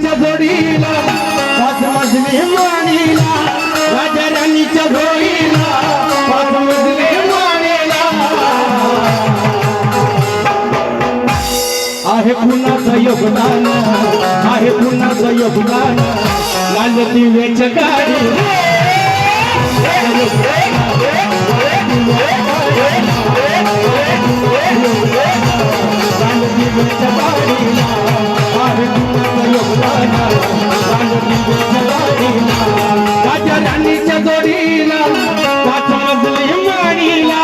राणीच्या जोडीला पाच मजली माणीला राजा राणीच्या जोडीला पाच मजली माणीला आहे कुणाचं योगदान आहे कुणाचं योगदान लाल दिव्याच्या गाडी राजा राणीच्या जोडीला पाच मजली माणीला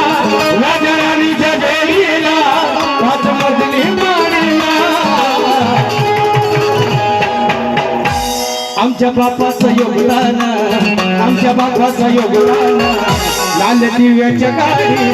राजा राणीच्या जोडीला पाच मजली माणीला आमच्या बापाचं योगदान आमच्या बापाचं योगदान लाल दिव्याच्या गाडी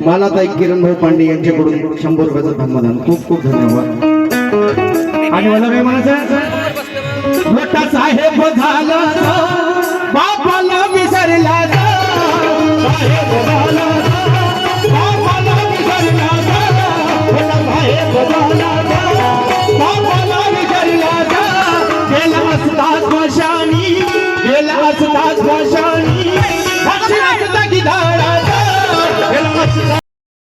मला ताई किरण भाऊ पांडे यांच्याकडून 100 रुपयाचं धन्यवाद खूप खूप धन्यवाद आणि मला काय म्हणायचं मोठा साहेब झाला बापाला विसरला साहेब झाला बापाला विसरला मोठा साहेब झाला बापाला विसरला गेला असताच भाषानी गेला असताच भाषानी